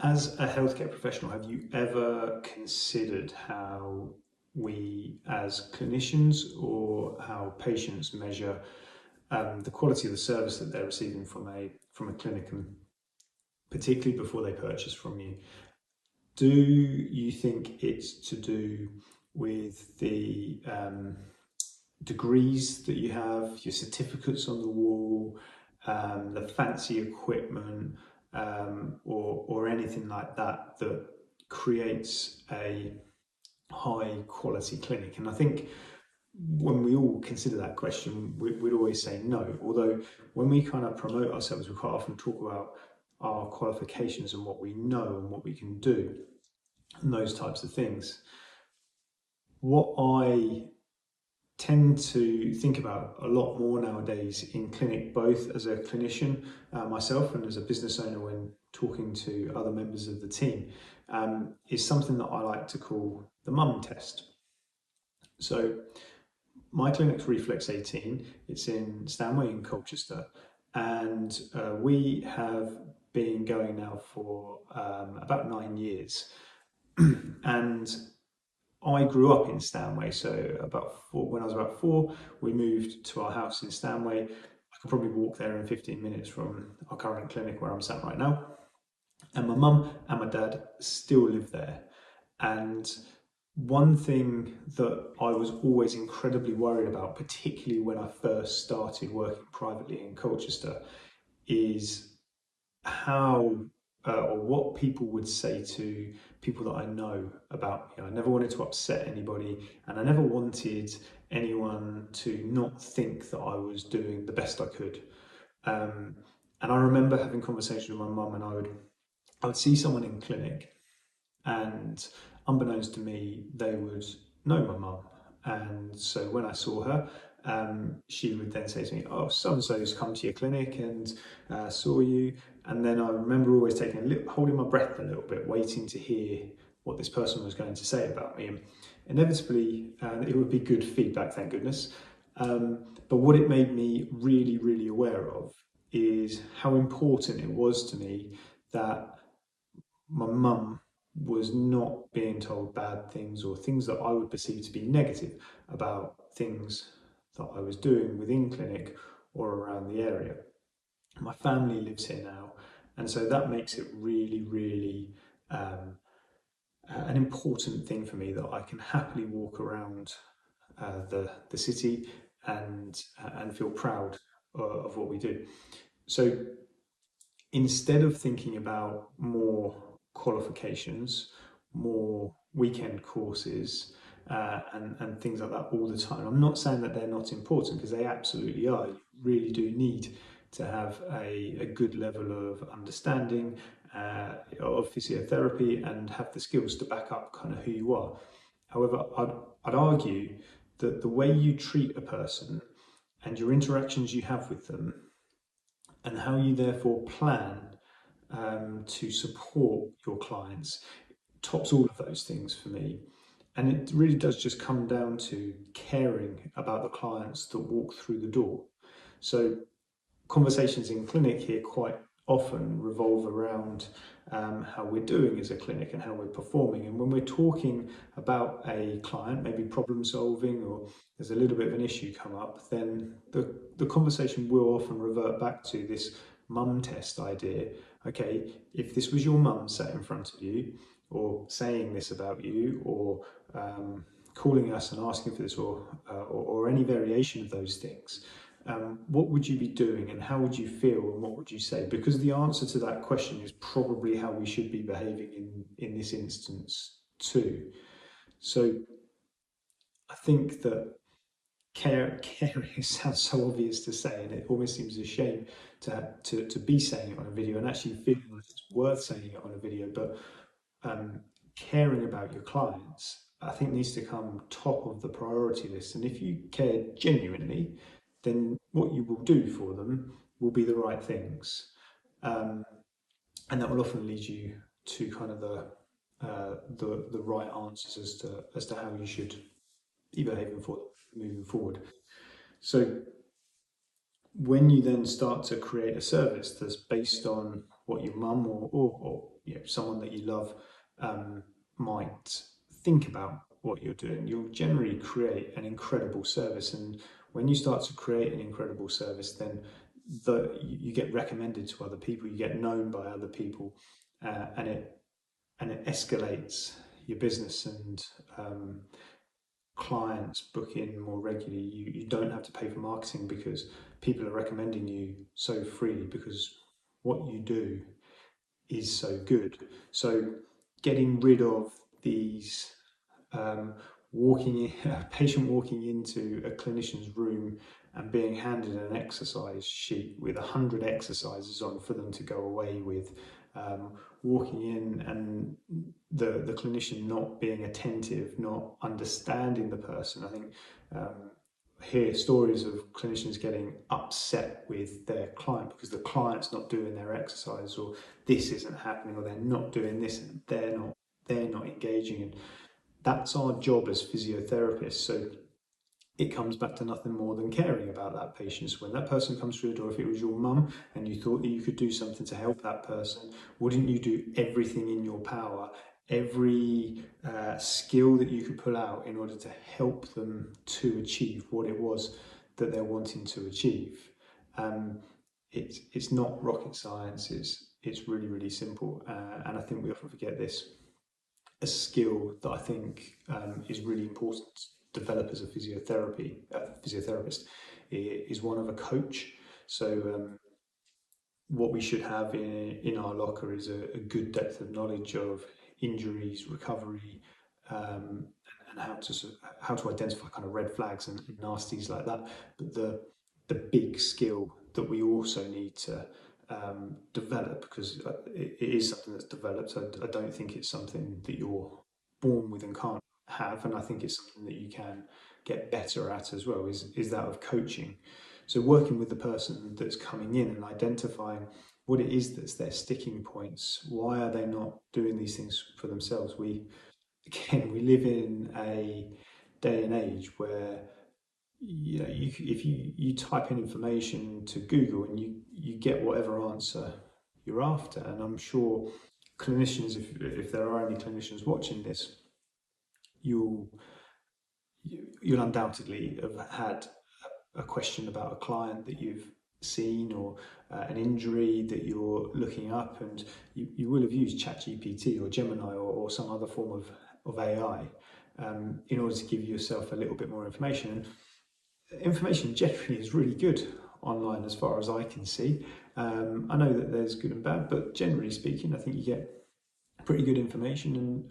As a healthcare professional, have you ever considered how we as clinicians or how patients measure the quality of the service that they're receiving from a clinic, and particularly before they purchase from you? Do you think it's to do with the degrees that you have, your certificates on the wall, the fancy equipment, or anything like that that creates a high quality clinic? And I think when we all consider that question, we'd always say no. Although when we kind of promote ourselves, we quite often talk about our qualifications and what we know and what we can do and those types of things. What I tend to think about a lot more nowadays in clinic, both as a clinician myself and as a business owner when talking to other members of the team, is something that I like to call the mum test. So my clinic's Reflex 18. It's in Stanway in Colchester, and we have been going now for about 9 years. And I grew up in Stanway, so when I was about 4, we moved to our house in Stanway. I could probably walk there in 15 minutes from our current clinic where I'm sat right now. And my mum and my dad still live there. And one thing that I was always incredibly worried about, particularly when I first started working privately in Colchester, is how or what people would say to people that I know about me. I never wanted to upset anybody, and I never wanted anyone to not think that I was doing the best I could. Um, and I remember having conversations with my mum, and I would see someone in clinic, and unbeknownst to me, they would know my mum. And so when I saw her, she would then say to me, "Oh, so and so's come to your clinic and saw you." And then I remember always holding my breath a little bit, waiting to hear what this person was going to say about me. And inevitably, it would be good feedback, thank goodness. But what it made me really, really aware of is how important it was to me that my mum was not being told bad things or things that I would perceive to be negative about things that I was doing within clinic or around the area. My family lives here now, and so that makes it really, really an important thing for me that I can happily walk around the city and feel proud of what we do. So instead of thinking about more qualifications, more weekend courses, and things like that all the time, I'm not saying that they're not important, because they absolutely are. You really do need to have a good level of understanding of physiotherapy and have the skills to back up kind of who you are. However, I'd argue that the way you treat a person and your interactions you have with them, and how you therefore plan to support your clients, tops all of those things for me. And it really does just come down to caring about the clients that walk through the door. So conversations in clinic here quite often revolve around how we're doing as a clinic and how we're performing. And when we're talking about a client, maybe problem solving, or there's a little bit of an issue come up, then the conversation will often revert back to this mum test idea. Okay, if this was your mum sat in front of you, or saying this about you, or calling us and asking for this, or any variation of those things, what would you be doing and how would you feel and what would you say? Because the answer to that question is probably how we should be behaving in this instance too. So I think that caring sounds so obvious to say, and it almost seems a shame to be saying it on a video and actually feeling like it's worth saying it on a video. But caring about your clients, I think, needs to come top of the priority list. And if you care genuinely, then what you will do for them will be the right things, and that will often lead you to kind of the right answers as to how you should be behaving for them moving forward. So when you then start to create a service that's based on what your mum or someone that you love um, might think about what you're doing, you'll generally create an incredible service. And when you start to create an incredible service, then you get recommended to other people, you get known by other people, and it escalates your business, and clients book in more regularly. You don't have to pay for marketing because people are recommending you so freely because what you do is so good. So getting rid of these um, a patient walking into a clinician's room and being handed an exercise sheet with 100 exercises on for them to go away with, walking in and the clinician not being attentive, not understanding the person. I think hear stories of clinicians getting upset with their client because the client's not doing their exercise, or this isn't happening, or they're not doing this and they're not engaging. And that's our job as physiotherapists. So it comes back to nothing more than caring about that patient. So when that person comes through the door, if it was your mum and you thought that you could do something to help that person, wouldn't you do everything in your power, every skill that you could pull out in order to help them to achieve what it was that they're wanting to achieve? Um, it's not rocket science. It's really really simple, and I think we often forget this. A skill that I think is really important to develop as a physiotherapist is one of a coach. So what we should have in our locker is a good depth of knowledge of injuries, recovery, um, and how to identify kind of red flags and nasties like that. But the big skill that we also need to develop, because it is something that's developed. I don't think it's something that you're born with and can't have, and I think it's something that you can get better at as well. Is that of coaching? So working with the person that's coming in and identifying what it is that's their sticking points. Why are they not doing these things for themselves? We live in a day and age where if you type in information to Google and you get whatever answer you're after. And I'm sure clinicians, if there are any clinicians watching this, you'll you'll undoubtedly have had a question about a client that you've seen, or an injury that you're looking up, and you will have used ChatGPT or Gemini or some other form of AI in order to give yourself a little bit more information. And information generally is really good online as far as I can see. I know that there's good and bad, but generally speaking, I think you get pretty good information, and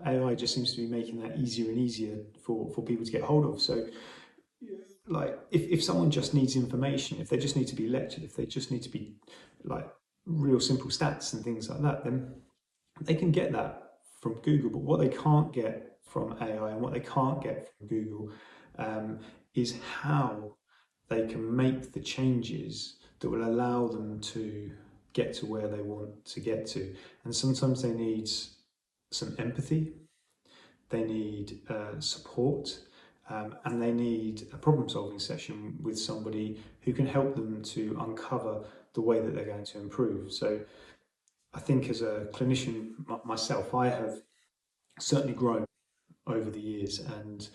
AI just seems to be making that easier and easier for people to get hold of. So like if someone just needs information, if they just need to be lectured, if they just need to be like real simple stats and things like that, then they can get that from Google. But what they can't get from AI and what they can't get from Google is how they can make the changes that will allow them to get to where they want to get to. And sometimes they need some empathy, they need support, and they need a problem solving session with somebody who can help them to uncover the way that they're going to improve. So I think as a clinician myself, I have certainly grown over the years, and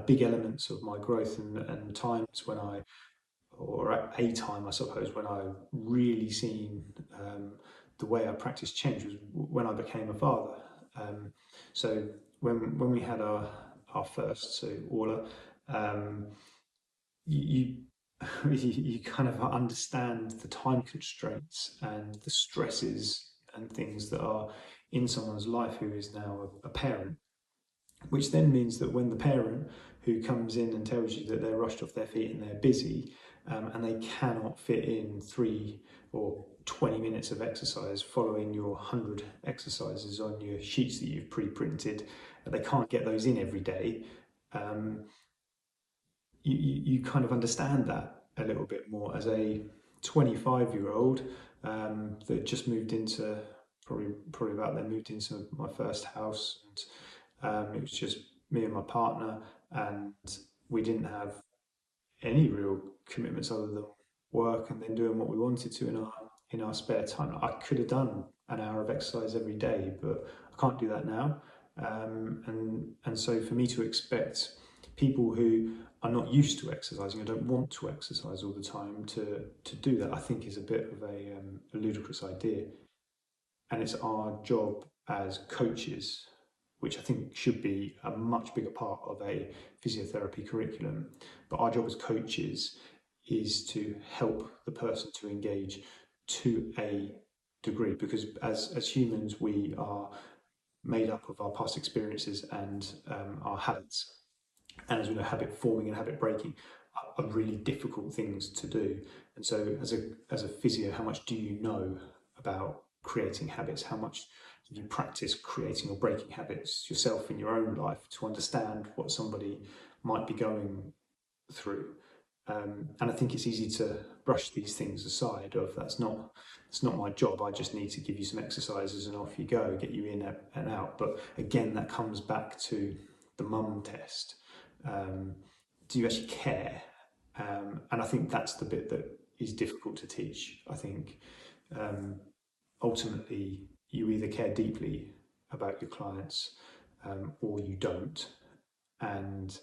big elements of my growth and times when or at a time, I suppose, when I really seen the way I practice change was when I became a father. Um, so when we had our first, so Orla, um, you you kind of understand the time constraints and the stresses and things that are in someone's life who is now a parent, which then means that when the parent who comes in and tells you that they're rushed off their feet and they're busy, and they cannot fit in 3 or 20 minutes of exercise following your 100 exercises on your sheets that you've pre-printed, they can't get those in every day. um, you kind of understand that a little bit more as a 25-year-old that just moved into probably about then moved into my first house, and it was just me and my partner, and we didn't have any real commitments other than work and then doing what we wanted to in in our spare time. I could have done an hour of exercise every day, but I can't do that now. And so for me to expect people who are not used to exercising and don't want to exercise all the time to do that, I think is a bit of a ludicrous idea. And it's our job as coaches, which I think should be a much bigger part of a physiotherapy curriculum. But our job as coaches is to help the person to engage to a degree, because as humans, we are made up of our past experiences and our habits. And as we know, habit forming and habit breaking are really difficult things to do. And so, as a physio, how much do you know about creating habits? How much do you practice creating or breaking habits yourself in your own life to understand what somebody might be going through? And I think it's easy to brush these things aside. Of it's not my job. I just need to give you some exercises and off you go, get you in and out. But again, that comes back to the mum test. Um, do you actually care? And I think that's the bit that is difficult to teach. I think um, ultimately you either care deeply about your clients or you don't. And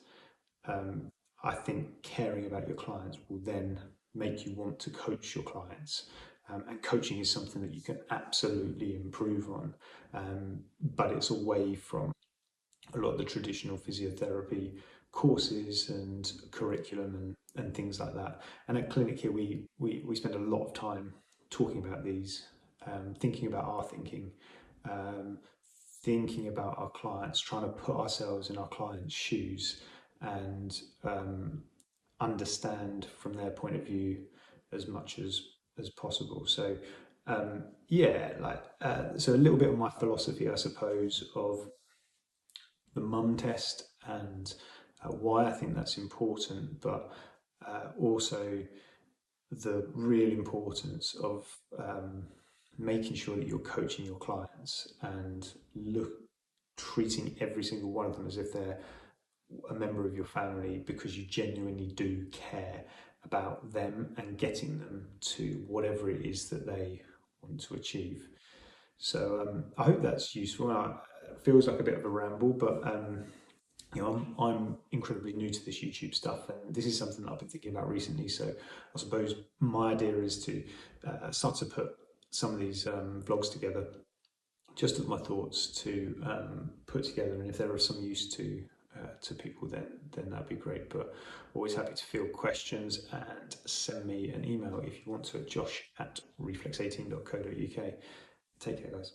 um, I think caring about your clients will then make you want to coach your clients. And coaching is something that you can absolutely improve on, but it's away from a lot of the traditional physiotherapy courses and curriculum and things like that. And at clinic here, we spend a lot of time talking about these, thinking about our thinking, um, thinking about our clients, trying to put ourselves in our clients' shoes and understand from their point of view as much as possible. So yeah, so a little bit of my philosophy, I suppose, of the mum test and why I think that's important, but also the real importance of making sure that you're coaching your clients and treating every single one of them as if they're a member of your family, because you genuinely do care about them and getting them to whatever it is that they want to achieve. So I hope that's useful. It feels like a bit of a ramble, but I'm incredibly new to this YouTube stuff, and this is something that I've been thinking about recently. So I suppose my idea is to start to put some of these vlogs together, just of my thoughts to put together, and if there are some use to people, then that'd be great. But always happy to field questions, and send me an email if you want to, josh at reflex18.co.uk. Take care, guys.